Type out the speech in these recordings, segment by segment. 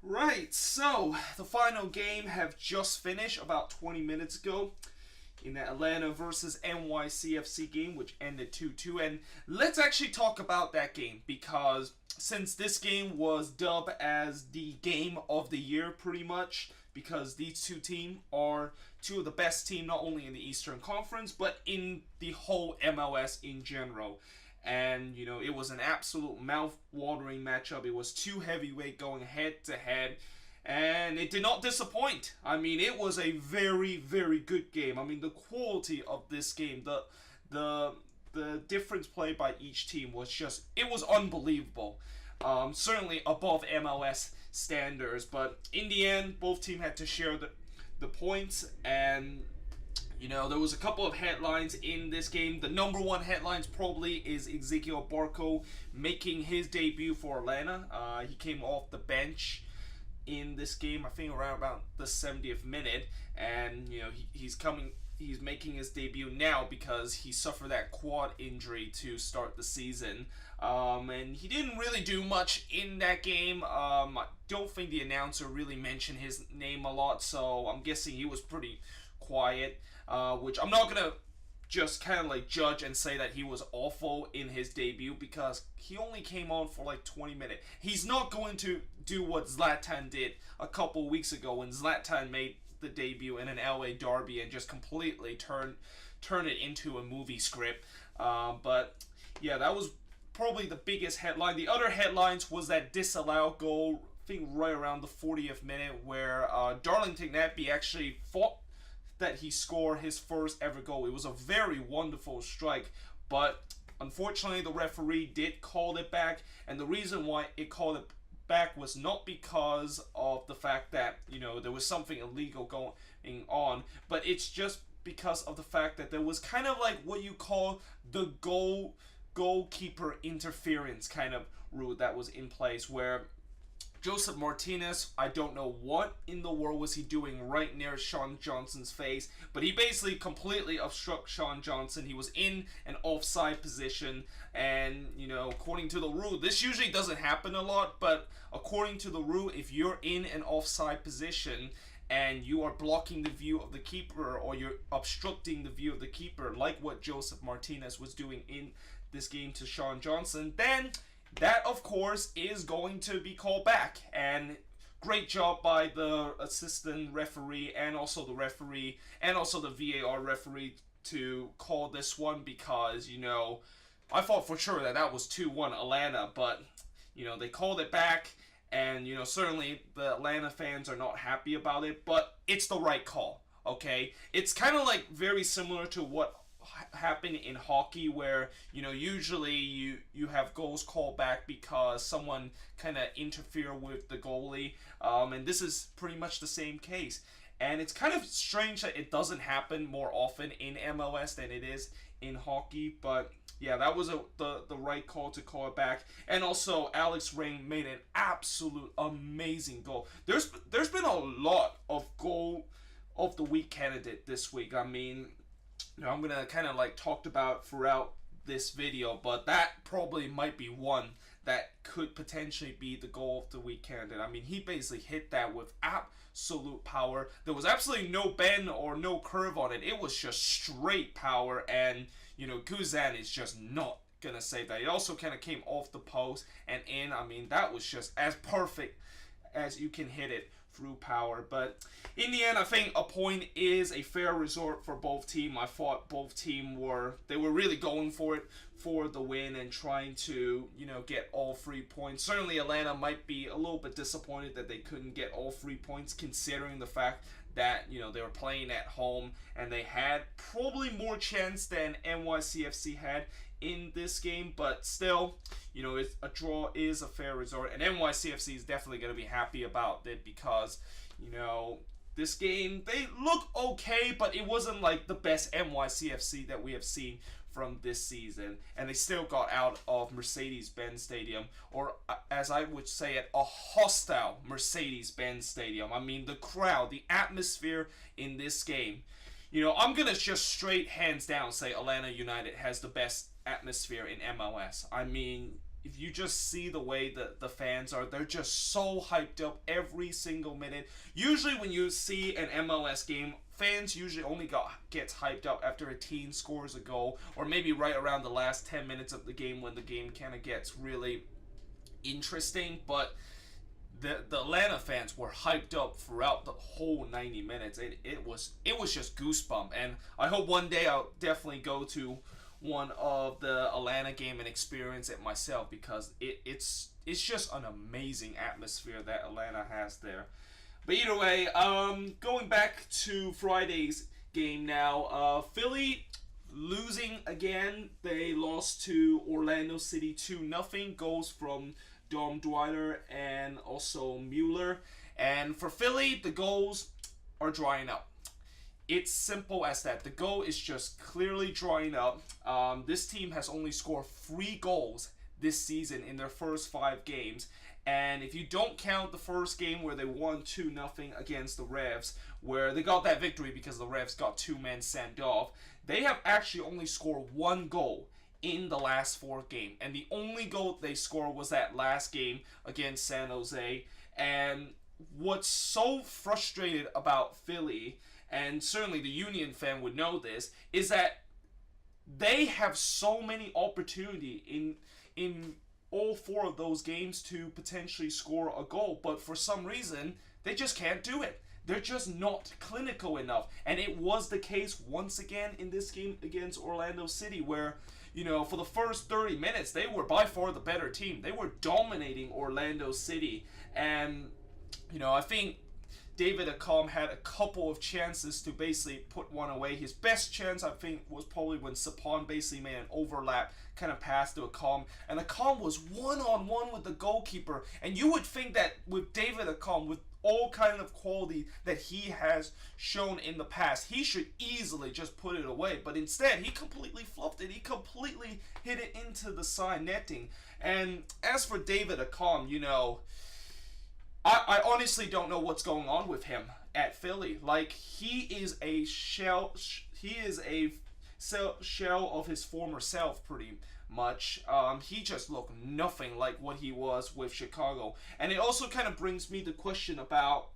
Right, so the final game have just finished about 20 minutes ago in the Atlanta versus NYCFC game, which ended 2-2. And let's actually talk about that game because since this game was dubbed as the game of the year pretty much, because these two teams are two of the best teams not only in the Eastern Conference but in the whole MLS in general. And, it was an absolute mouth-watering matchup. It was two heavyweight going head-to-head. And it did not disappoint. I mean, it was a very, very good game. I mean, the quality of this game, the difference played by each team was it was unbelievable. Certainly above MLS standards. But in the end, both teams had to share the points. And there was a couple of headlines in this game. The number one headlines probably is Ezequiel Barco making his debut for Atlanta. He came off the bench in this game, I think around about the 70th minute, and he's making his debut now because he suffered that quad injury to start the season. And he didn't really do much in that game. I don't think the announcer really mentioned his name a lot, so I'm guessing he was pretty quiet. Which I'm not going to just kind of like judge and say that he was awful in his debut because he only came on for like 20 minutes. He's not going to do what Zlatan did a couple weeks ago when Zlatan made the debut in an LA derby and just completely turn it into a movie script. But yeah, that was probably the biggest headline. The other headlines was that disallowed goal, I think right around the 40th minute, where Darlington Nagbe actually fought that he scored his first ever goal. It was a very wonderful strike, but unfortunately the referee did call it back, and the reason why it called it back was not because of the fact that there was something illegal going on, but it's just because of the fact that there was kind of like what you call the goalkeeper interference kind of rule that was in place, where Joseph Martinez, I don't know what in the world was he doing right near Sean Johnson's face, but he basically completely obstructed Sean Johnson. He was in an offside position, and, according to the rule, this usually doesn't happen a lot, but according to the rule, if you're in an offside position and you are blocking the view of the keeper or you're obstructing the view of the keeper, like what Joseph Martinez was doing in this game to Sean Johnson, then that, of course, is going to be called back. And great job by the assistant referee and also the referee and also the VAR referee to call this one because, I thought for sure that was 2-1 Atlanta, but, they called it back. And, certainly the Atlanta fans are not happy about it, but it's the right call, okay? It's kind of like very similar to what happen in hockey where usually you have goals called back because someone kind of interfere with the goalie, and this is pretty much the same case, and it's kind of strange that it doesn't happen more often in MLS than it is in hockey. But yeah, that was the right call to call it back. And also Alex Ring made an absolute amazing goal. There's been a lot of goal of the week candidate this week. I mean, I'm going to kind of like talked about throughout this video, but that probably might be one that could potentially be the goal of the week candidate. I mean, he basically hit that with absolute power. There was absolutely no bend or no curve on it. It was just straight power, and, Guzan is just not going to save that. It also kind of came off the post and in. I mean, that was just as perfect as you can hit it through power. But in the end, I think a point is a fair result for both teams. I thought both teams were really going for it for the win and trying to get all 3 points. Certainly Atlanta might be a little bit disappointed that they couldn't get all 3 points, considering the fact that they were playing at home and they had probably more chance than NYCFC had in this game. But still, a draw is a fair result, and NYCFC is definitely going to be happy about it because, this game, they look okay, but it wasn't like the best NYCFC that we have seen from this season, and they still got out of Mercedes-Benz Stadium, or as I would say it, a hostile Mercedes-Benz Stadium. I mean, the crowd, the atmosphere in this game, I'm going to just straight hands down say Atlanta United has the best atmosphere in MLS. I mean, if you just see the way that the fans are, they're just so hyped up every single minute. Usually when you see an MLS game, fans usually only gets hyped up after a team scores a goal, or maybe right around the last 10 minutes of the game when the game kind of gets really interesting. But the Atlanta fans were hyped up throughout the whole 90 minutes. It was just goosebump, and I hope one day I'll definitely go to one of the Atlanta game and experience it myself, because it's just an amazing atmosphere that Atlanta has there. But either way, going back to Friday's game now, Philly losing again. They lost to Orlando City 2-0. Goals from Dom Dwyer and also Mueller. And for Philly, the goals are drying up. It's simple as that. The goal is just clearly drying up. This team has only scored 3 goals this season in their first 5 games. And if you don't count the first game where they won 2-0 against the Revs, where they got that victory because the Revs got 2 men sent off, they have actually only scored 1 goal in the last 4 games. And the only goal they scored was that last game against San Jose. And what's so frustrated about Philly, and certainly the Union fan would know this, is that they have so many opportunity in all 4 of those games to potentially score a goal, but for some reason they just can't do it. They're just not clinical enough, and it was the case once again in this game against Orlando City, where, you know, for the first 30 minutes they were by far the better team. They were dominating Orlando City, and you know, I think David Accam had a couple of chances to basically put one away. His best chance, I think, was probably when Sapon basically made an overlap kind of pass to Accam. And Accam was one-on-one with the goalkeeper. And you would think that with David Accam, with all kind of quality that he has shown in the past, he should easily just put it away. But instead, he completely fluffed it. He completely hit it into the side netting. And as for David Accam, you know, I honestly don't know what's going on with him at Philly. Like, he is a shell of his former self, pretty much. He just looked nothing like what he was with Chicago. And it also kind of brings me the question about,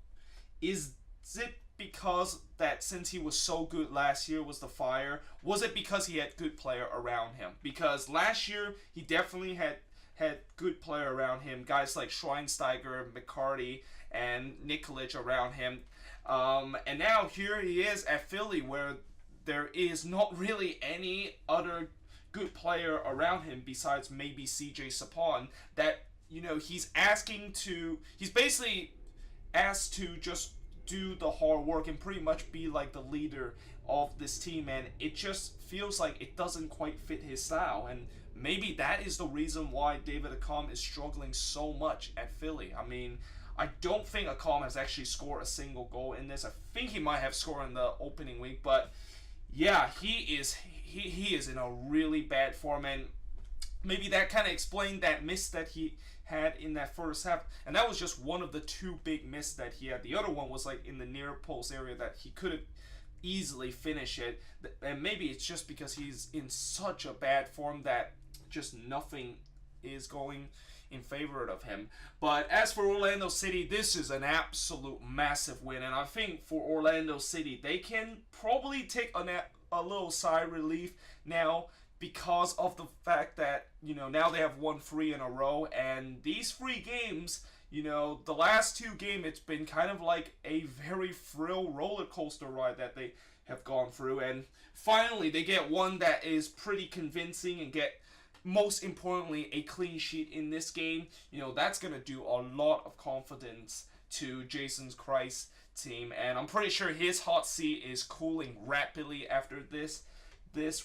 is it because that since he was so good last year was the fire? Was it because he had good player around him? Because last year, he definitely had good player around him, guys like Schweinsteiger, McCarty, and Nikolic around him. And now here he is at Philly, where there is not really any other good player around him besides maybe CJ Sapon, that, you know, he's basically asked to just do the hard work and pretty much be like the leader of this team, and it just feels like it doesn't quite fit his style. And maybe that is the reason why David Accam is struggling so much at Philly. I mean, I don't think Accam has actually scored a single goal in this. I think he might have scored in the opening week, but yeah, he is in a really bad form, and maybe that kind of explained that miss that he had in that first half. And that was just one of the 2 big misses that he had. The other one was like in the near post area that he could have easily finished it. And maybe it's just because he's in such a bad form that just nothing is going in favor of him. But as for Orlando City, this is an absolute massive win, and I think for Orlando City, they can probably take a little sigh of relief now, because of the fact that, you know, now they have won 3 in a row, and these 3 games, you know, the last 2 games, it's been kind of like a very thrill roller coaster ride that they have gone through, and finally they get one that is pretty convincing and get, most importantly, a clean sheet in this game. You know, that's going to do a lot of confidence to Jason Kreis's team, and I'm pretty sure his hot seat is cooling rapidly after this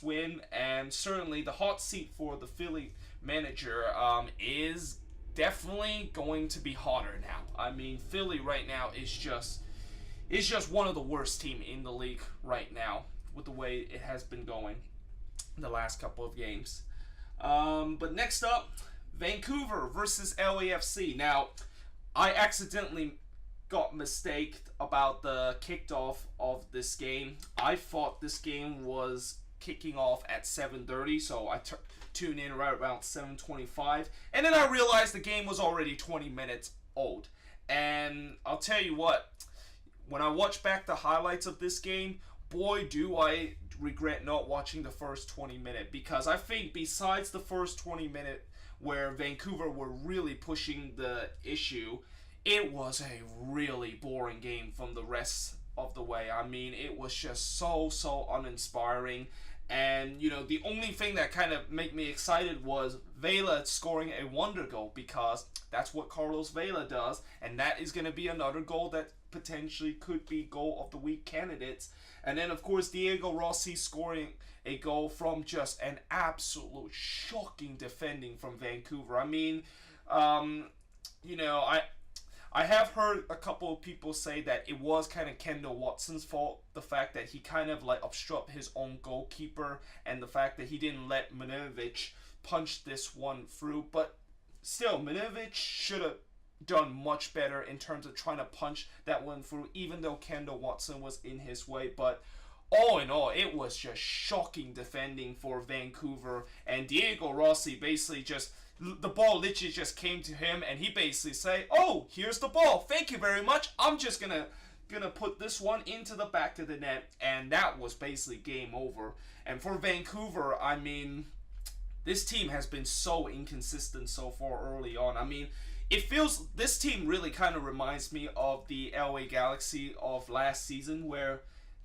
win. And certainly the hot seat for the Philly manager is definitely going to be hotter now. I mean, Philly right now is just one of the worst team in the league right now with the way it has been going in the last couple of games. But next up, Vancouver versus LAFC. Now, I accidentally got mistaken about the kickoff of this game. I thought this game was kicking off at 7:30, so I tune in right around 7:25, and then I realized the game was already 20 minutes old. And I'll tell you what, when I watch back the highlights of this game, boy, do I regret not watching the first 20 minutes, because I think besides the first 20 minutes where Vancouver were really pushing the issue, it was a really boring game from the rest of the way. I mean, it was just so uninspiring. And, you know, the only thing that kind of made me excited was Vela scoring a wonder goal, because that's what Carlos Vela does, and that is going to be another goal that potentially could be goal of the week candidates. And then, of course, Diego Rossi scoring a goal from just an absolute shocking defending from Vancouver. I mean, you know, I have heard a couple of people say that it was kind of Kendall Watson's fault, the fact that he kind of like obstructed his own goalkeeper, and the fact that he didn't let Milojevic punch this one through. But still, Milojevic should have done much better in terms of trying to punch that one through, even though Kendall Watson was in his way. But all in all, it was just shocking defending for Vancouver, and Diego Rossi basically just, the ball literally just came to him, and he basically say, "Oh, here's the ball. Thank you very much. I'm just gonna put this one into the back of the net," and that was basically game over. And for Vancouver, I mean, this team has been so inconsistent so far early on. I mean, it feels, this team really kind of reminds me of the LA Galaxy of last season, where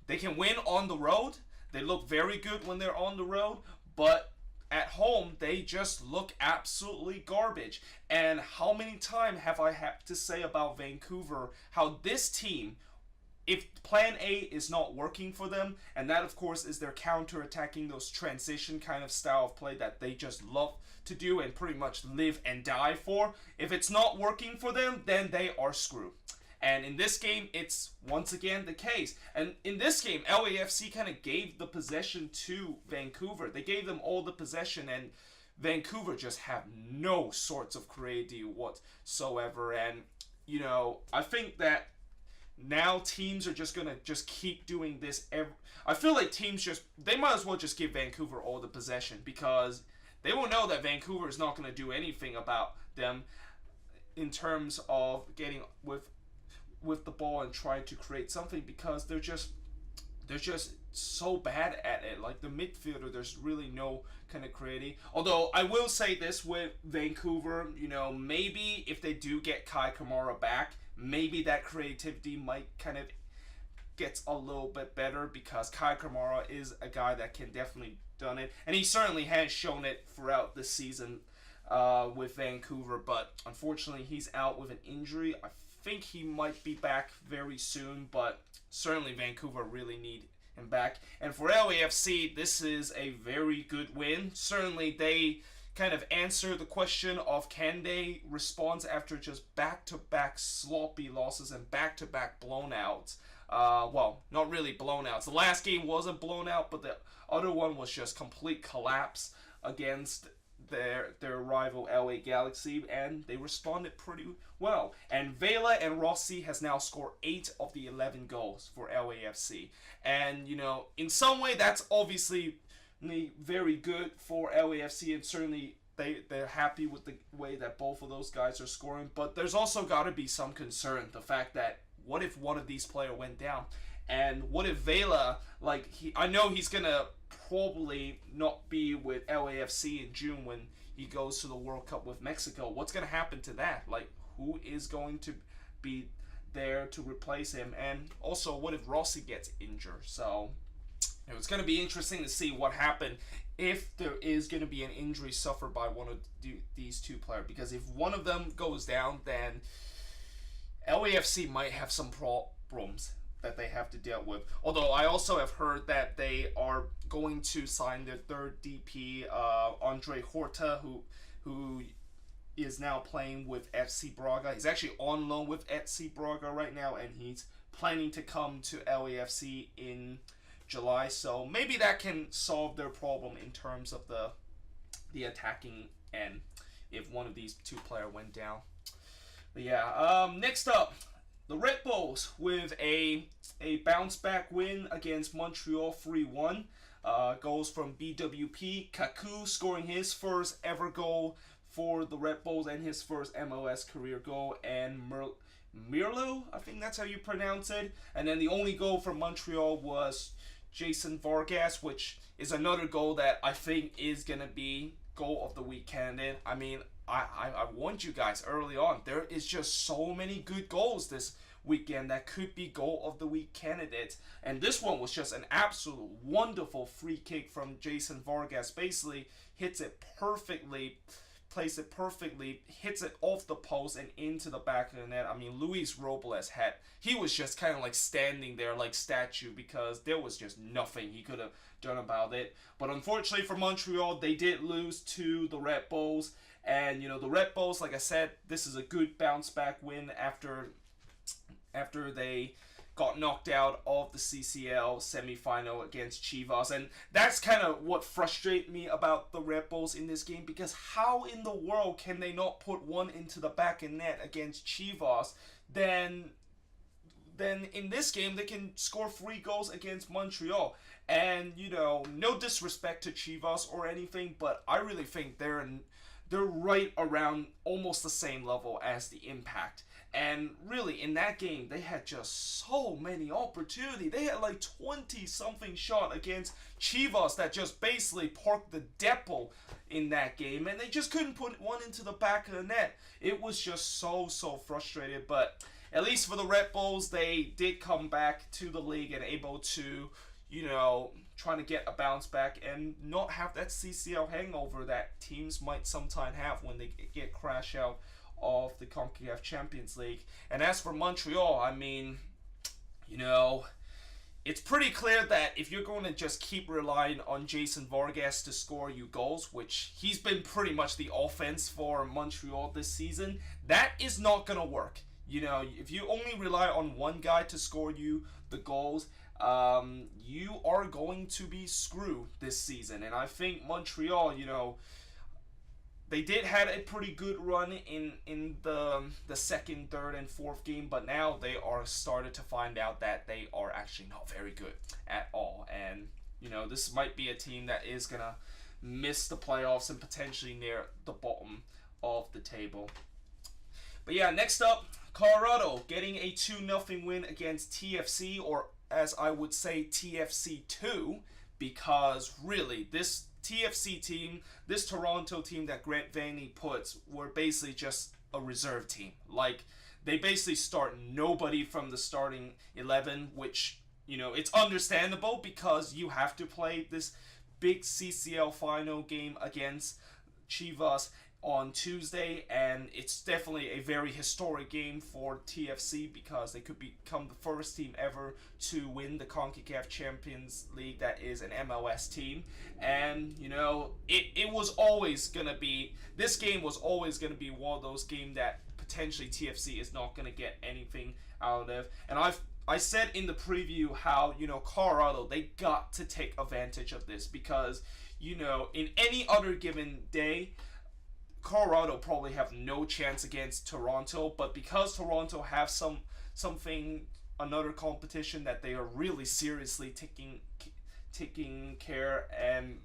they can win on the road. They look very good when they're on the road, but at home, they just look absolutely garbage. And how many times have I had to say about Vancouver, how this team, if plan A is not working for them, and that of course is their counter-attacking, those transition kind of style of play that they just love to do and pretty much live and die for, if it's not working for them, then they are screwed. And in this game, it's once again the case. And in this game, LAFC kind of gave the possession to Vancouver. They gave them all the possession, and Vancouver just have no sorts of creativity whatsoever. And, you know, I think that now teams are just going to just keep doing this. I feel like teams they might as well just give Vancouver all the possession, because they will know that Vancouver is not going to do anything about them in terms of getting with the ball and trying to create something, because they're just so bad at it. Like the midfielder, there's really no kind of creativity. Although I will say this with Vancouver, you know, maybe if they do get Kai Kamara back, maybe that creativity might kind of gets a little bit better, because Kai Kamara is a guy that can definitely done it, and he certainly has shown it throughout the season with Vancouver. But unfortunately, he's out with an injury. I think he might be back very soon, but certainly Vancouver really need him back. And for LAFC, this is a very good win. Certainly they kind of answer the question of, can they respond after just back-to-back sloppy losses and back-to-back blownouts. Well, not really blownouts. The last game wasn't blown out, but the other one was just complete collapse against their rival LA Galaxy, and they responded pretty well. And Vela and Rossi has now scored 8 of the 11 goals for LAFC. And, you know, in some way that's obviously very good for LAFC, and certainly they're happy with the way that both of those guys are scoring. But there's also got to be some concern, the fact that what if one of these players went down? And what if Vela, I know he's going to probably not be with LAFC in June when he goes to the World Cup with Mexico. What's going to happen to that? Like, who is going to be there to replace him? And also, what if Rossi gets injured? So, you know, it's going to be interesting to see what happened if there is going to be an injury suffered by one of these two players. Because if one of them goes down, then LAFC might have some problems that they have to deal with. Although I also have heard that they are going to sign their third DP, Andre Horta, who is now playing with FC Braga. He's actually on loan with FC Braga right now, and he's planning to come to LAFC in July. So maybe that can solve their problem in terms of the attacking end if one of these two players went down. But yeah, next up, the Redbulls with a bounce back win against Montreal 3-1. goals from BWP. Kaku scoring his first ever goal for the Redbulls and his first MLS career goal, and Mirlo, I think that's how you pronounce it. And then the only goal from Montreal was Jason Vargas, which is another goal that I think is going to be goal of the week candidate. I mean, I warned you guys early on. There is just so many good goals this weekend that could be goal of the week candidates. And this one was just an absolute wonderful free kick from Jason Vargas. Basically hits it perfectly, plays it perfectly, hits it off the post and into the back of the net. I mean, Luis Robles he was just kind of like standing there like statue because there was just nothing he could have done about it. But unfortunately for Montreal, they did lose to the Redbulls. And, the Redbulls, like I said, this is a good bounce back win after they got knocked out of the CCL semifinal against Chivas. And that's kind of what frustrated me about the Redbulls in this game, because how in the world can they not put one into the back of net against Chivas? Then in this game they can score 3 goals against Montreal. And, no disrespect to Chivas or anything, but I really think they're right around almost the same level as the Impact. And really, in that game, they had just so many opportunities. They had like 20-something shot against Chivas that just basically parked the depot in that game. And they just couldn't put one into the back of the net. It was just so frustrated. But at least for the Redbulls, they did come back to the league and able to, trying to get a bounce back and not have that CCL hangover that teams might sometime have when they get crashed out of the CONCACAF Champions League. And as for Montreal, I mean, it's pretty clear that if you're going to just keep relying on Jason Vargas to score you goals, which he's been pretty much the offense for Montreal this season, that is not going to work. If you only rely on one guy to score you the goals, you are going to be screwed this season. And I think Montreal, they did had a pretty good run in the second, third, and fourth game, but now they are started to find out that they are actually not very good at all. And, this might be a team that is going to miss the playoffs and potentially near the bottom of the table. But yeah, next up, Colorado getting a 2-0 win against TFC, or as I would say, TFC2, because really, this TFC team, this Toronto team that Grant Vanney puts, were basically just a reserve team. Like, they basically start nobody from the starting 11, which, it's understandable because you have to play this big CCL final game against Chivas on Tuesday, and it's definitely a very historic game for TFC because they could become the first team ever to win the CONCACAF Champions League that is an MLS team. And it was always gonna be, this game was always gonna be one of those games that potentially TFC is not gonna get anything out of. And I said in the preview how Colorado, they got to take advantage of this because in any other given day, Colorado probably have no chance against Toronto, but because Toronto have another competition that they are really seriously taking care, and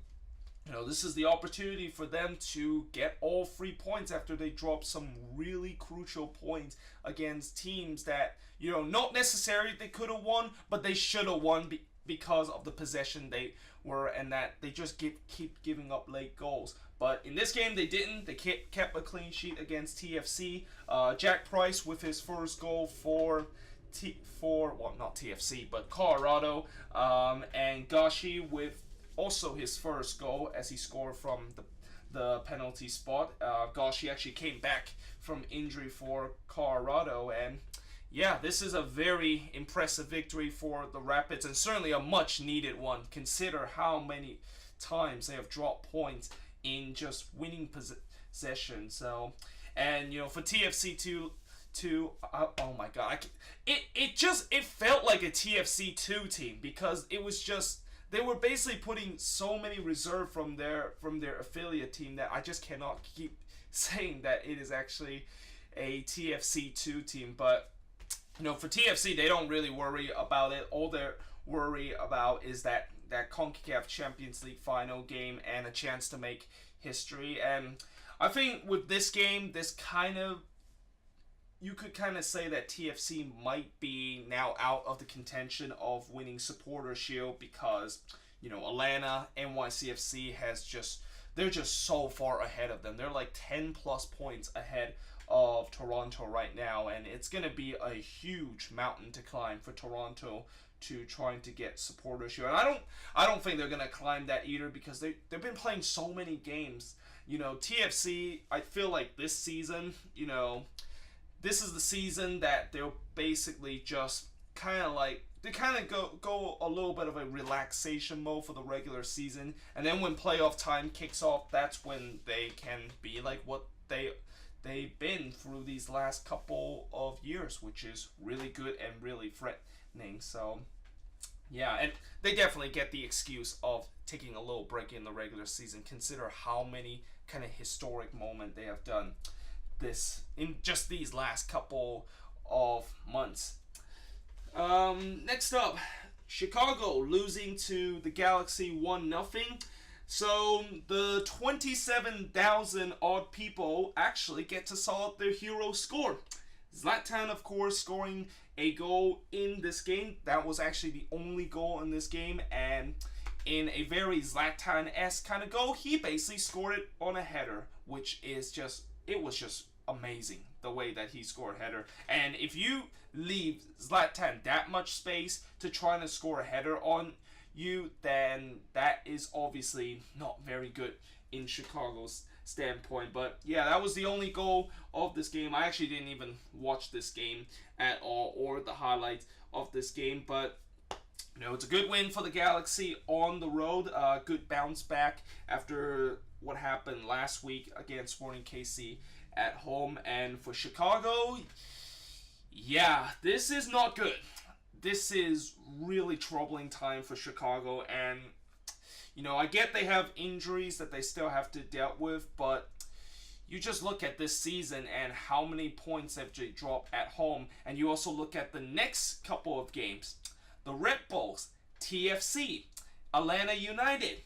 this is the opportunity for them to get all 3 points after they drop some really crucial points against teams that not necessarily they could have won, but they should have won because of the possession they were, and that they just keep giving up late goals. But in this game, they didn't. They kept a clean sheet against TFC. Jack Price with his first goal for not TFC, but Colorado. And Gashi with also his first goal as he scored from the penalty spot. Gashi actually came back from injury for Colorado. And yeah, this is a very impressive victory for the Rapids, and certainly a much needed one. Consider how many times they have dropped points in just winning possession. So, and for TFC to oh my god, it felt like a TFC2 team because it was just, they were basically putting so many reserve from their affiliate team that I just cannot keep saying that it is actually a TFC2 team. But for TFC, they don't really worry about it. All they're worry about is that that CONCACAF Champions League final game and a chance to make history. And I think with this game, you could kind of say that TFC might be now out of the contention of winning Supporter Shield because, Atlanta, NYCFC they're just so far ahead of them. They're like 10 plus points ahead of Toronto right now, and it's going to be a huge mountain to climb for Toronto to trying to get Supporter Shield. And I don't think they're going to climb that either because they've been playing so many games. TFC, I feel like this season, this is the season that they'll basically just kind of go a little bit of a relaxation mode for the regular season, and then when playoff time kicks off, that's when they can be like what they've been through these last couple of years, which is really good and really threatening. So yeah, and they definitely get the excuse of taking a little break in the regular season. Consider how many kind of historic moments they have done this in just these last couple of months. Next up, Chicago losing to the Galaxy 1-0. So the 27,000 odd people actually get to saw their hero score. Zlatan, of course, scoring a goal in this game. That was actually the only goal in this game, and in a very Zlatan-esque kind of goal, he basically scored it on a header, which is it was just amazing the way that he scored a header. And if you leave Zlatan that much space to try to score a header on you, then that is obviously not very good in Chicago's standpoint. But yeah, that was the only goal of this game. I actually didn't even watch this game at all or the highlights of this game, but it's a good win for the Galaxy on the road. Good bounce back after what happened last week against Sporting KC at home. And for Chicago, yeah, this is not good. This is really troubling time for Chicago, and I get they have injuries that they still have to deal with, but you just look at this season and how many points have dropped at home, and you also look at the next couple of games. The Redbulls, TFC, Atlanta United.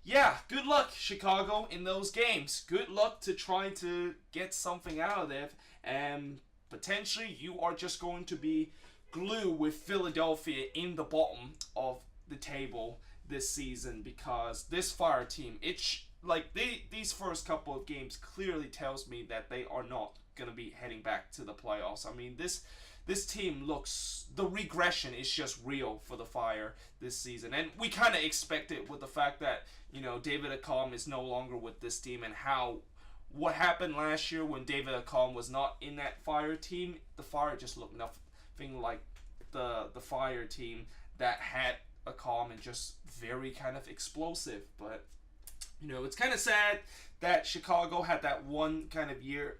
Yeah, good luck, Chicago, in those games. Good luck to try to get something out of there, and potentially you are just going to be glue with Philadelphia in the bottom of the table this season, because this Fire team, these first couple of games clearly tells me that they are not going to be heading back to the playoffs. I mean, this team the regression is just real for the Fire this season, and we kind of expect it with the fact that David Accam is no longer with this team, and what happened last year when David Accam was not in that Fire team. The Fire just looked nothing like the Fire team that had Accam and just very kind of explosive. But it's kind of sad that Chicago had that one kind of year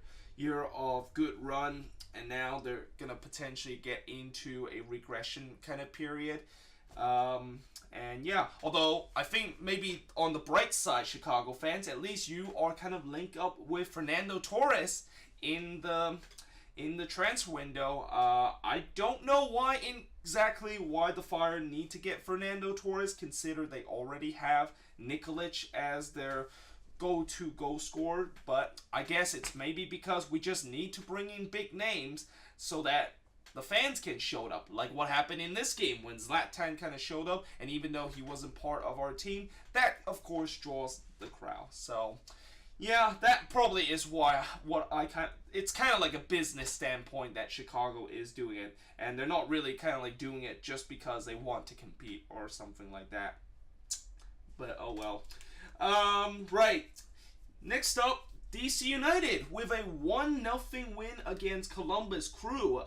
of good run, and now they're gonna potentially get into a regression kind of period. And yeah, although I think maybe on the bright side, Chicago fans, at least you are kind of linked up with Fernando Torres in the transfer window. I don't know exactly why the Fire need to get Fernando Torres, consider they already have Nikolic as their go-to goal scorer, but I guess it's maybe because we just need to bring in big names so that the fans can show up, like what happened in this game when Zlatan kind of showed up, and even though he wasn't part of our team, that of course draws the crowd. So yeah, that probably is it's kind of like a business standpoint that Chicago is doing it, and they're not really kind of like doing it just because they want to compete or something like that. But oh well. Right. Next up, DC United with a 1-0 win against Columbus Crew.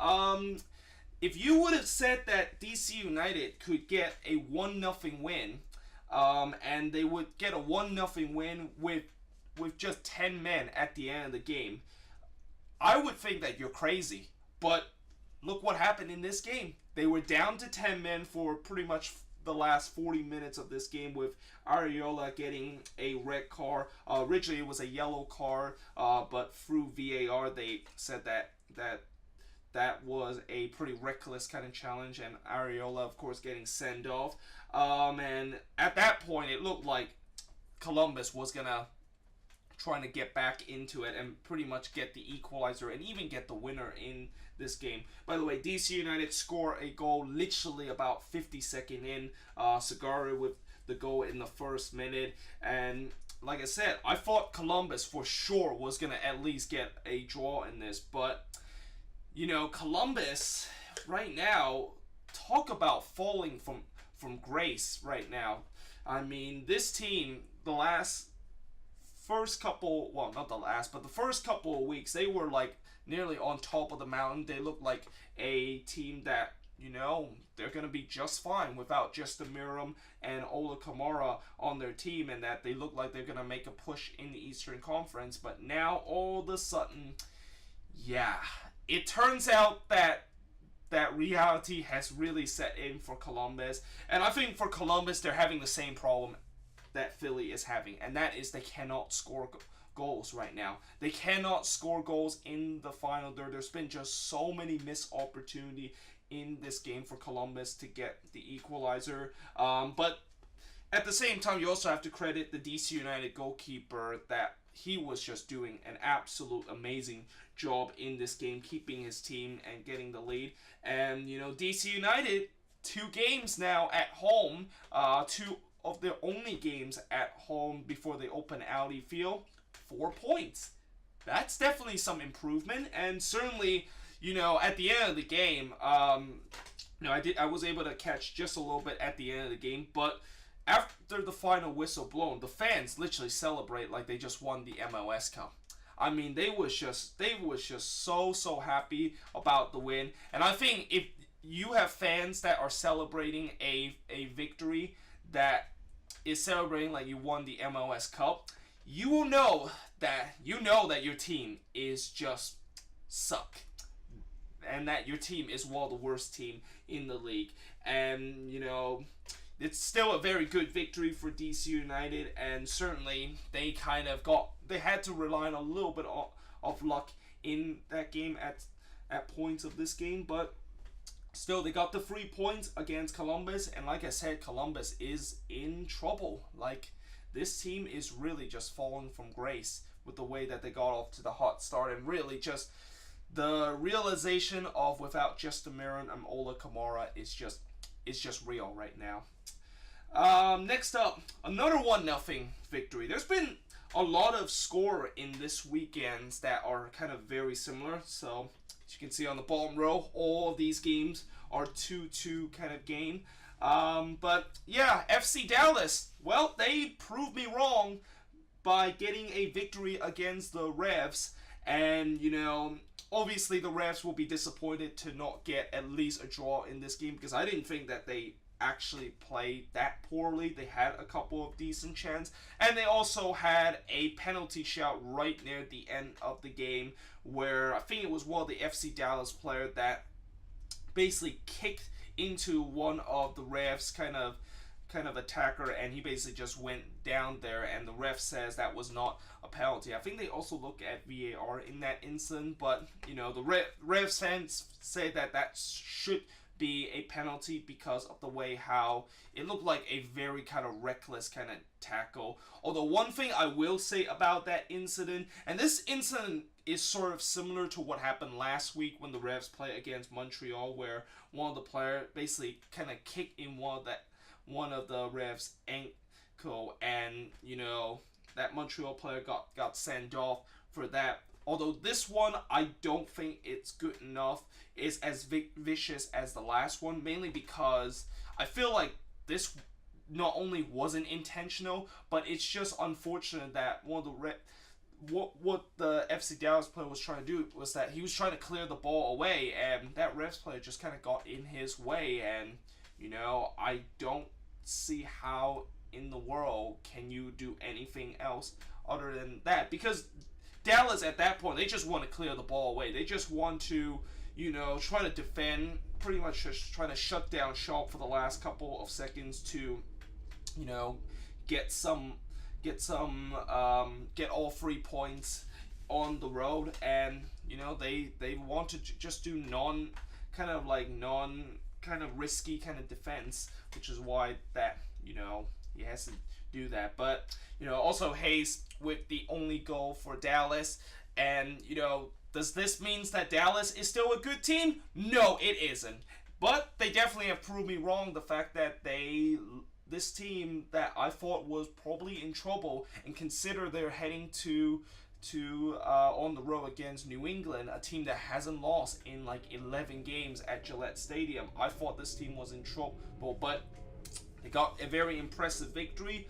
If you would have said that DC United could get a 1-0 win, and they would get a 1-0 win with just 10 men at the end of the game, I would think that you're crazy. But look what happened in this game. They were down to 10 men for pretty much the last 40 minutes of this game, with Ariola getting a red card. Originally it was a yellow card, but through VAR they said that that was a pretty reckless kind of challenge, and Areola, of course, getting sent off. And at that point, it looked like Columbus was gonna trying to get back into it and pretty much get the equalizer and even get the winner in this game. By the way, DC United score a goal literally about 50-second in. Segarra with the goal in the first minute. And like I said, I thought Columbus for sure was going to at least get a draw in this. But, you know, Columbus right now, talk about falling from grace right now. I mean, this team, the first couple of weeks, they were like nearly on top of the mountain. They looked like a team that, you know, they're going to be just fine without just Miram and Ola Kamara on their team, and that they look like they're going to make a push in the Eastern Conference. But now, all of a sudden, yeah, it turns out that reality has really set in for Columbus. And I think for Columbus, they're having the same problem that Philly is having, and that is they cannot score goals right now. They cannot score goals in the final third. There's been just so many missed opportunity in this game for Columbus to get the equalizer. But at the same time, you also have to credit the DC United goalkeeper that he was just doing an absolute amazing job in this game, keeping his team and getting the lead. And, you know, DC United, 2 games now at home, 2 of their only games at home before they open Audi Field, 4 points. That's definitely some improvement, and certainly, you know, at the end of the game, you know, I was able to catch just a little bit at the end of the game, but after the final whistle blown, the fans literally celebrate like they just won the MLS Cup. I mean, they was just so happy about the win, and I think if you have fans that are celebrating a victory that is celebrating like you won the MLS Cup, you will know that your team is just suck, and that your team is one of the worst team in the league. And, you know, it's still a very good victory for DC United, and certainly they had to rely on a little bit of luck in that game at points of this game, but still, they got the 3 points against Columbus, and like I said, Columbus is in trouble. Like, this team is really just falling from grace with the way that they got off to the hot start, and really just the realization of without Justin Miram and Ola Kamara is just real right now. Next up, another 1-0 victory. There's been a lot of score in this weekend that are kind of very similar, so as you can see on the bottom row, all of these games are 2-2 kind of game. But yeah, FC Dallas, well, they proved me wrong by getting a victory against the Revs. And, you know, obviously the Revs will be disappointed to not get at least a draw in this game, because I didn't think that they actually played that poorly. They had a couple of decent chances, and they also had a penalty shot right near the end of the game where I think it was one of the FC Dallas player that basically kicked into one of the Revs kind of attacker, and he basically just went down there, and the ref says that was not a penalty. I think they also look at VAR in that incident, but, you know, the Revs fans say that should be a penalty because of the way how it looked like a very kind of reckless kind of tackle. Although one thing I will say about that incident, and this incident is sort of similar to what happened last week when the Revs played against Montreal, where one of the players basically kind of kicked in one of the Revs' ankle, and, you know, that Montreal player got sent off for that. Although this one, I don't think it's good enough. It's as vicious as the last one, mainly because I feel like this not only wasn't intentional, but it's just unfortunate that one of the what the FC Dallas player was trying to do was that he was trying to clear the ball away, and that Revs player just kind of got in his way. And, you know, I don't see how in the world can you do anything else other than that, because Dallas at that point, they just want to clear the ball away. They just want to, you know, try to defend, pretty much just trying to shut down Shaw for the last couple of seconds to, you know, get all 3 points on the road. And, they want to just do non kind of risky kind of defense, which is why that he has to do that. But also Hayes with the only goal for Dallas, and does this mean that Dallas is still a good team? No, it isn't. But they definitely have proved me wrong. The fact that this team that I thought was probably in trouble, and consider they're heading to on the road against New England, a team that hasn't lost in like 11 games at Gillette Stadium. I thought this team was in trouble, but they got a very impressive victory.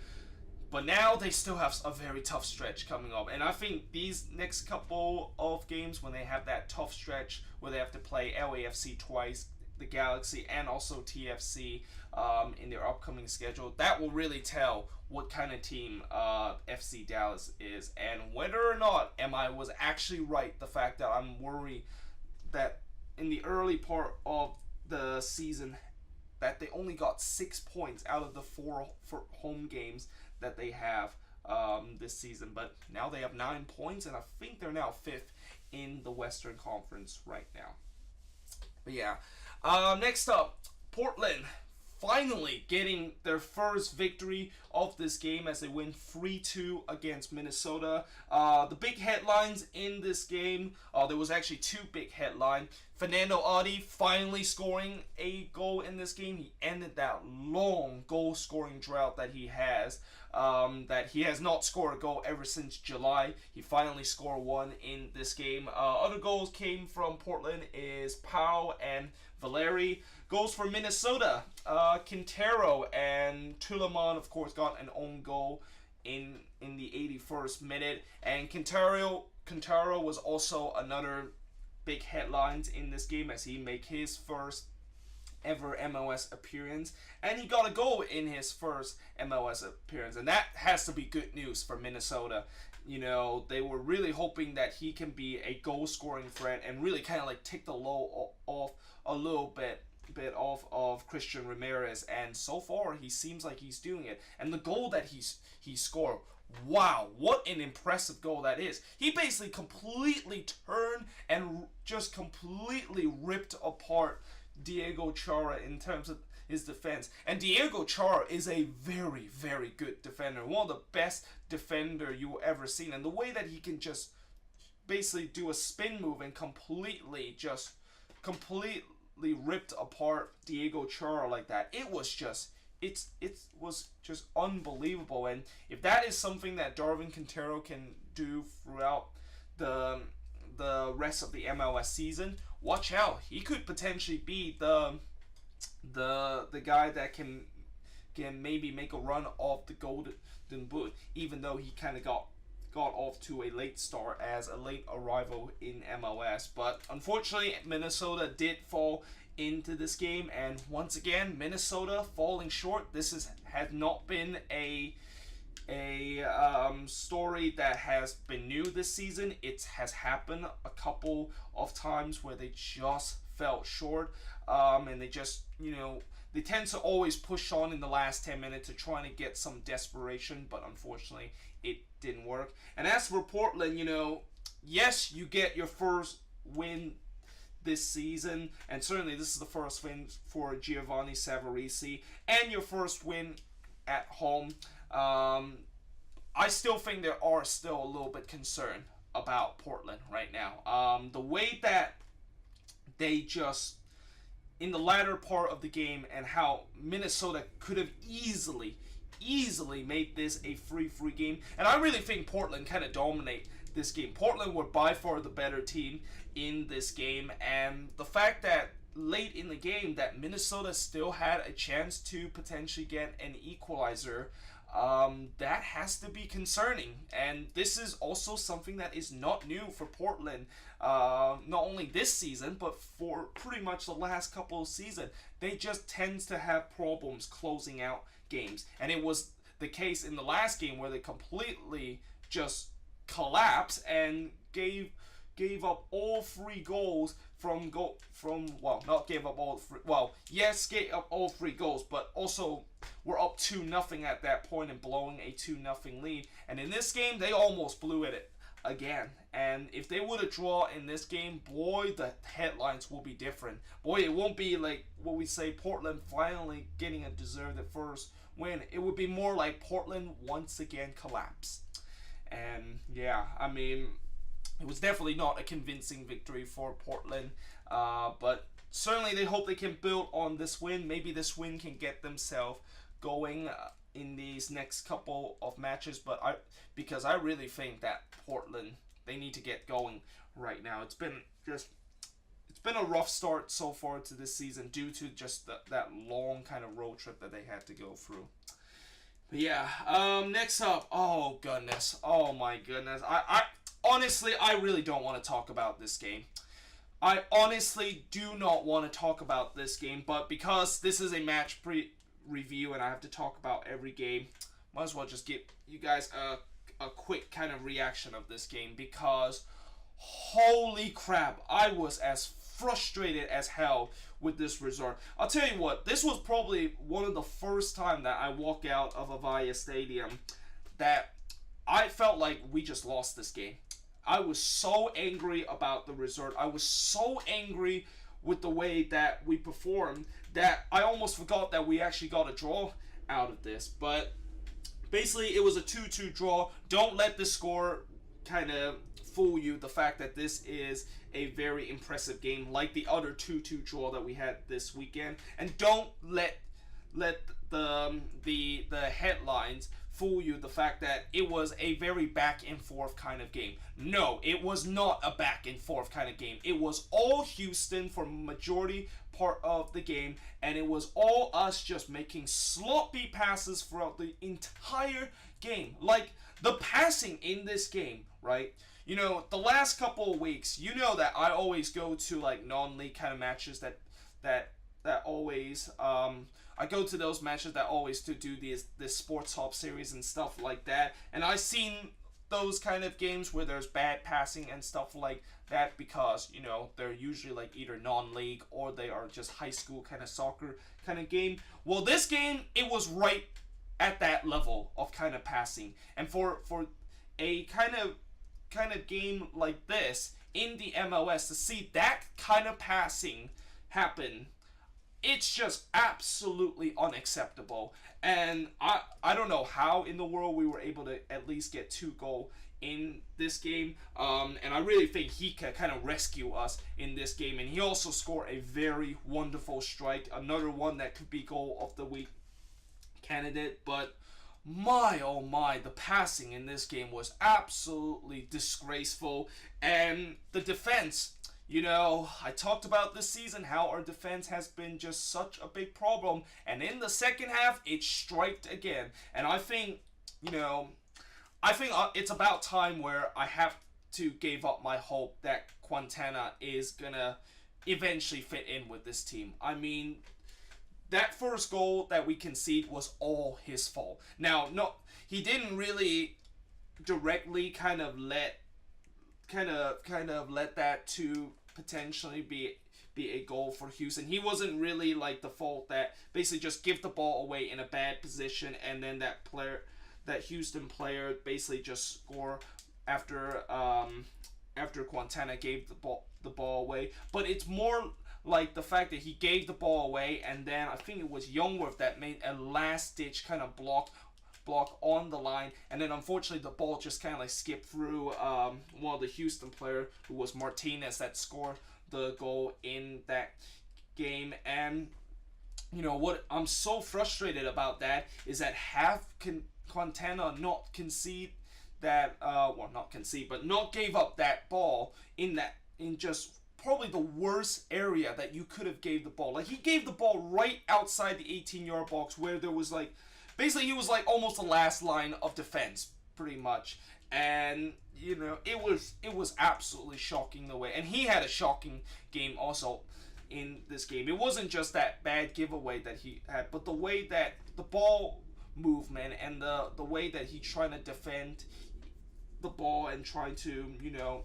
But now they still have a very tough stretch coming up. And I think these next couple of games, when they have that tough stretch where they have to play LAFC twice, the Galaxy, and also TFC in their upcoming schedule, that will really tell what kind of team FC Dallas is, and whether or not I was actually right. The fact that I'm worried that in the early part of the season that they only got 6 points out of the 4 home games that they have this season, but now they have 9 points, and I think they're now 5th in the Western Conference right now. But yeah, next up, Portland finally getting their first victory of this game as they win 3-2 against Minnesota. The big headlines in this game, there was actually 2 big headlines. Fernando Adi finally scoring a goal in this game. He ended that long goal scoring drought that he has not scored a goal ever since July. He finally scored one in this game. Other goals came from Portland is Pau and Valeri. Goals for Minnesota, Quintero and Tulemon, of course, got an own goal in the 81st minute. And Quintero was also another big headlines in this game as he made his first ever MLS appearance, and he got a goal in his first MLS appearance, and that has to be good news for Minnesota. They were really hoping that he can be a goal scoring threat and really kind of like take the load off a little bit off of Christian Ramirez, and so far he seems like he's doing it. And the goal that he scored, wow, what an impressive goal that is. He basically completely turned and just completely ripped apart Diego Chara in terms of his defense. And Diego Chara is a very, very good defender. One of the best defender you ever seen. And the way that he can just basically do a spin move and completely ripped apart Diego Chara like that, it was just unbelievable. And if that is something that Darwin Quintero can do throughout the rest of the MLS season, watch out. He could potentially be the guy that can maybe make a run off the Golden Boot, even though he kind of got off to a late start as a late arrival in MLS. But unfortunately, Minnesota did fall into this game, and once again, Minnesota falling short. This has not been a story that has been new this season. It has happened a couple of times where they just fell short, and they just they tend to always push on in the last 10 minutes to trying to get some desperation, but unfortunately it didn't work. And as for Portland, yes, you get your first win this season, and certainly this is the first win for Giovanni Savarese and your first win at home. I still think there are still a little bit concerned about Portland right now. The way that they just, in the latter part of the game, and how Minnesota could have easily made this a free game. And I really think Portland kind of dominate this game. Portland were by far the better team in this game, and the fact that late in the game that Minnesota still had a chance to potentially get an equalizer, that has to be concerning. And this is also something that is not new for Portland, not only this season, but for pretty much the last couple of seasons. They just tend to have problems closing out games. And it was the case in the last game where they completely just collapsed and gave up all 3 goals gave up all 3 goals, but also were up 2-0 at that point and blowing a 2-0 lead. And in this game, they almost blew it again. And if they would have drawn in this game, boy, the headlines will be different. Boy, it won't be like what we say, Portland finally getting a deserved first win. It would be more like Portland once again collapse. And yeah, I mean, it was definitely not a convincing victory for Portland, but certainly they hope they can build on this win. Maybe this win can get themselves going in these next couple of matches. But because I really think that Portland, they need to get going right now. It's been a rough start so far to this season due to just that long kind of road trip that they had to go through. But yeah, next up, oh goodness, oh my goodness, I honestly, I really don't want to talk about this game. I honestly do not want to talk about this game, but because this is a match review and I have to talk about every game, might as well just give you guys a quick kind of reaction of this game, because holy crap, I was as frustrated as hell with this result. I'll tell you what, this was probably one of the first time that I walked out of Avaya Stadium that I felt like we just lost this game. I was so angry about the result. I was so angry with the way that we performed that I almost forgot that we actually got a draw out of this. But basically, it was a 2-2 draw. Don't let the score kind of fool you, the fact that this is a very impressive game like the other 2-2 draw that we had this weekend. And don't let the headlines fool you, the fact that it was a very back and forth kind of game. No, it was not a back and forth kind of game. It was all Houston for majority part of the game, and it was all us just making sloppy passes throughout the entire game. Like, the passing in this game, right? You know, the last couple of weeks, you know that I always go to like non-league kind of matches that always I go to those matches that always to do this Sports Hub series and stuff like that. And I've seen those kind of games where there's bad passing and stuff like that, because, you know, they're usually like either non-league or they are just high school kind of soccer kind of game. Well, this game, it was right at that level of kind of passing. And for a kind of game like this in the MLS, to see that kind of passing happen, it's just absolutely unacceptable. And I don't know how in the world we were able to at least get 2 goals in this game. And I really think he can kind of rescue us in this game. And he also scored a very wonderful strike, another one that could be goal of the week candidate. But my oh my, the passing in this game was absolutely disgraceful. And the defense, you know, I talked about this season how our defense has been just such a big problem, and in the second half it striked again. And I think, you know, it's about time where I have to give up my hope that Quintana is gonna eventually fit in with this team. I mean, that first goal that we conceded was all his fault. Now, no, he didn't really directly kind of let that to potentially be a goal for Houston. He wasn't really like the fault that basically just give the ball away in a bad position, and then that Houston player basically just score after Quintana gave the ball away. But it's more like the fact that he gave the ball away, and then I think it was Youngworth that made a last ditch kind of block on the line, and then unfortunately the ball just kind of like skipped through one of the Houston player, who was Martinez, that scored the goal in that game. And you know what I'm so frustrated about that is that Quintana not concede that not gave up that ball in just probably the worst area that you could have gave the ball. Like, he gave the ball right outside the 18-yard box, where there was like, basically he was like almost the last line of defense, pretty much. And you know, it was absolutely shocking the way, and he had a shocking game also in this game. It wasn't just that bad giveaway that he had, but the way that the ball movement and the way that he trying to defend the ball and trying to, you know,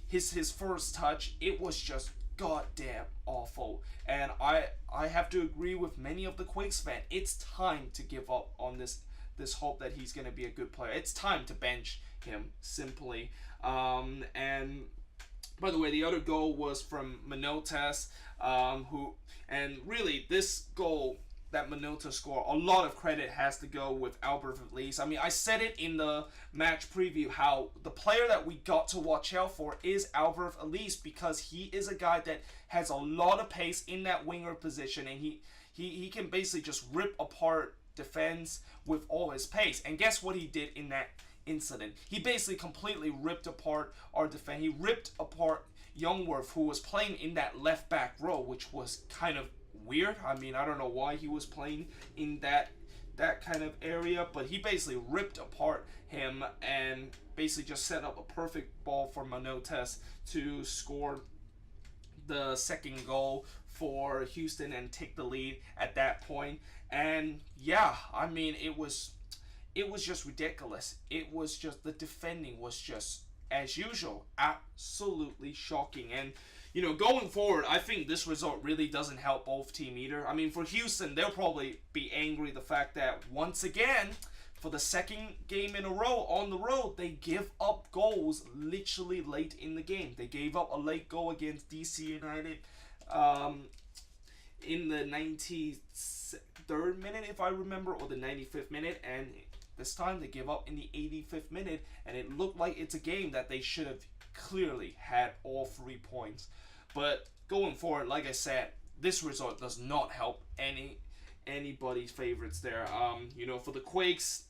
his first touch, it was just goddamn awful. And I have to agree with many of the Quakes fans. It's time to give up on this this hope that he's going to be a good player. It's time to bench him, simply. And by the way, the other goal was from Manotas, and really this goal that Minota scored, a lot of credit has to go with Albert Elise. I mean, I said it in the match preview how the player that we got to watch out for is Albert Elise, because he is a guy that has a lot of pace in that winger position, and he can basically just rip apart defense with all his pace. And guess what he did in that incident? He basically completely ripped apart our defense. He ripped apart Youngworth, who was playing in that left back row, which was kind of weird. I mean, I don't know why he was playing in that kind of area, but he basically ripped apart him and basically just set up a perfect ball for Manotas to score the second goal for Houston and take the lead at that point. And yeah, I mean, it was just ridiculous. It was just, the defending was just, as usual, absolutely shocking. And you know, going forward, I think this result really doesn't help both teams either. I mean, for Houston, they'll probably be angry the fact that once again, for the second game in a row on the road, they give up goals literally late in the game. They gave up a late goal against DC United in the 93rd minute, if I remember, or the 95th minute, and this time they give up in the 85th minute, and it looked like it's a game that they should have clearly had all 3 points. But going forward, like I said, this result does not help anybody's favorites there. You know, for the Quakes,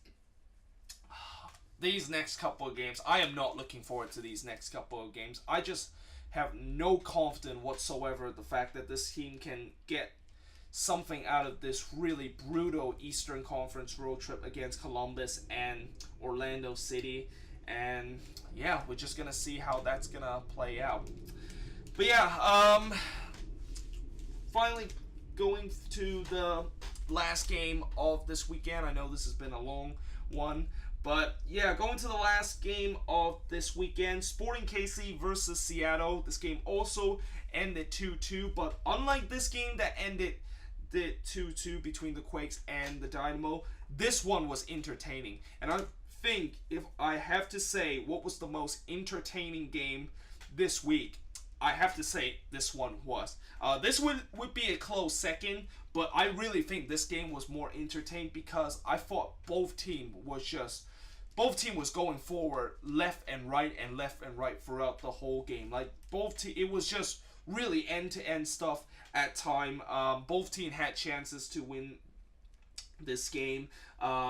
these next couple of games, I am not looking forward to these next couple of games. I just have no confidence whatsoever in the fact that this team can get something out of this really brutal Eastern Conference road trip against Columbus and Orlando City. And yeah, we're just gonna see how that's gonna play out. But yeah, finally going to the last game of this weekend. I know this has been a long one, but yeah, going to the last game of this weekend, Sporting KC versus Seattle. This game also ended 2-2, but unlike this game that ended 2-2 between the Quakes and the Dynamo, this one was entertaining. And I think if I have to say what was the most entertaining game this week, I have to say this one was. This would be a close second, but I really think this game was more entertaining because I thought both team was going forward left and right throughout the whole game. Like it was just really end-to-end stuff at time. Both team had chances to win this game.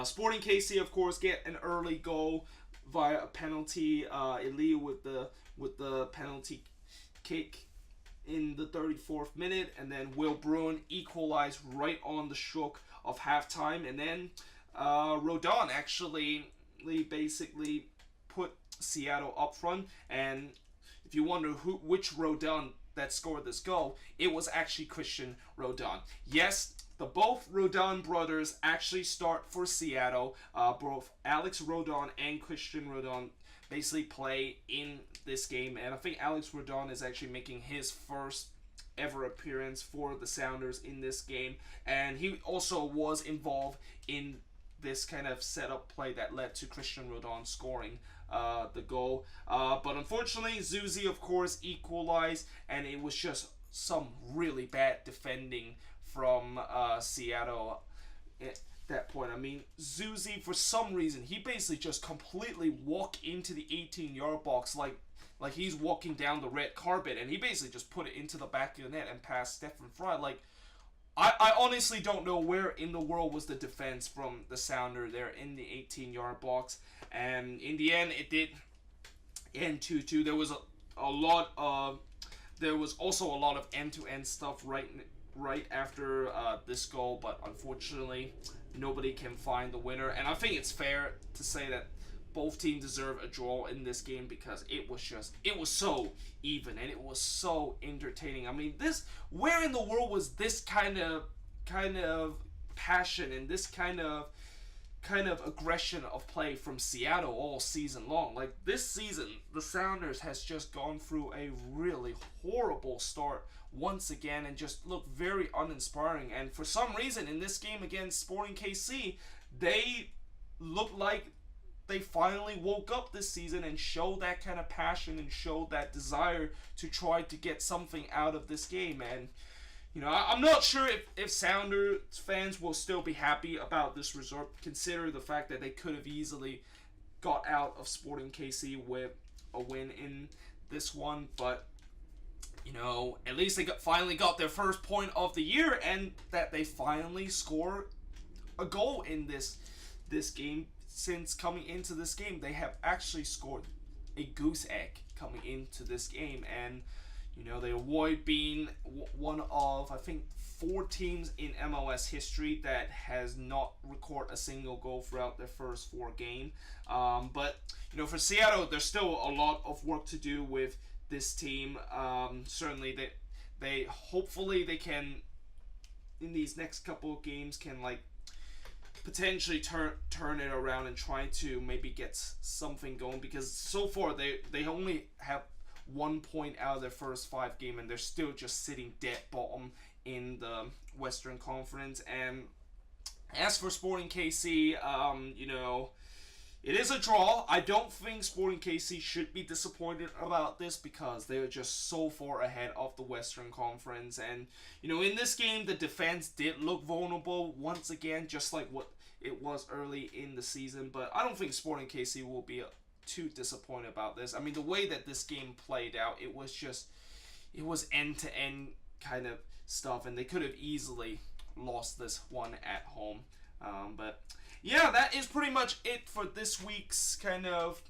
Sporting KC, of course, get an early goal via a penalty. Elia with the penalty kick in the 34th minute, and then Will Bruin equalized right on the stroke of halftime, and then Rodon actually basically put Seattle up front. And if you wonder which Rodon that scored this goal, it was actually Christian Rodon. Yes, the both Rodon brothers actually start for Seattle. Both Alex Rodon and Christian Rodon basically play in this game, and I think Alex Rodon is actually making his first ever appearance for the Sounders in this game, and he also was involved in this kind of setup play that led to Christian Rodon scoring the goal. But unfortunately, Zuzi, of course, equalized, and it was just some really bad defending from Seattle at that point. I mean, Zuzi, for some reason, he basically just completely walked into the 18-yard box like he's walking down the red carpet, and he basically just put it into the back of the net and passed Stefan Fry. Like, I honestly don't know where in the world was the defense from the Sounder there in the 18-yard box. And in the end, it did end 2-2. There was there was also a lot of end-to-end stuff right after this goal, but unfortunately, nobody can find the winner. And I think it's fair to say that both teams deserve a draw in this game because it was so even and it was so entertaining. I mean, where in the world was this kind of passion and this kind of aggression of play from Seattle all season long? Like, this season, the Sounders has just gone through a really horrible start once again and just looked very uninspiring. And for some reason, in this game against Sporting KC, they looked like they finally woke up this season and showed that kind of passion and showed that desire to try to get something out of this game. And I'm not sure if Sounders fans will still be happy about this result, considering the fact that they could have easily got out of Sporting KC with a win in this one. But at least they finally got their first point of the year, and that they finally score a goal in this game. Since coming into this game, they have actually scored a goose egg coming into this game, and they avoid being one of, I think, 4 teams in MLS history that has not recorded a single goal throughout their first 4 games. But for Seattle, there's still a lot of work to do with this team. Certainly, they hopefully they can, in these next couple of games, can potentially turn it around and try to maybe get something going, because so far they only have 1 point out of their first 5 games, and they're still just sitting dead bottom in the Western Conference. And as for Sporting KC, it is a draw. I don't think Sporting KC should be disappointed about this, because they are just so far ahead of the Western Conference. And, in this game, the defense did look vulnerable once again, just like what it was early in the season. But I don't think Sporting KC will be too disappointed about this. I mean, the way that this game played out, it was end-to-end kind of stuff, and they could have easily lost this one at home. But yeah, that is pretty much it for this week's kind of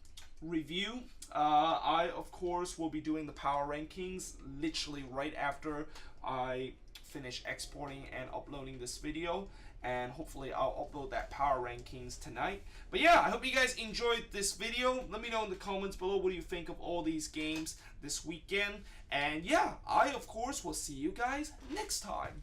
review. I, of course, will be doing the power rankings literally right after I finish exporting and uploading this video. And hopefully I'll upload that power rankings tonight. But yeah, I hope you guys enjoyed this video. Let me know in the comments below what do you think of all these games this weekend. And yeah, I, of course, will see you guys next time.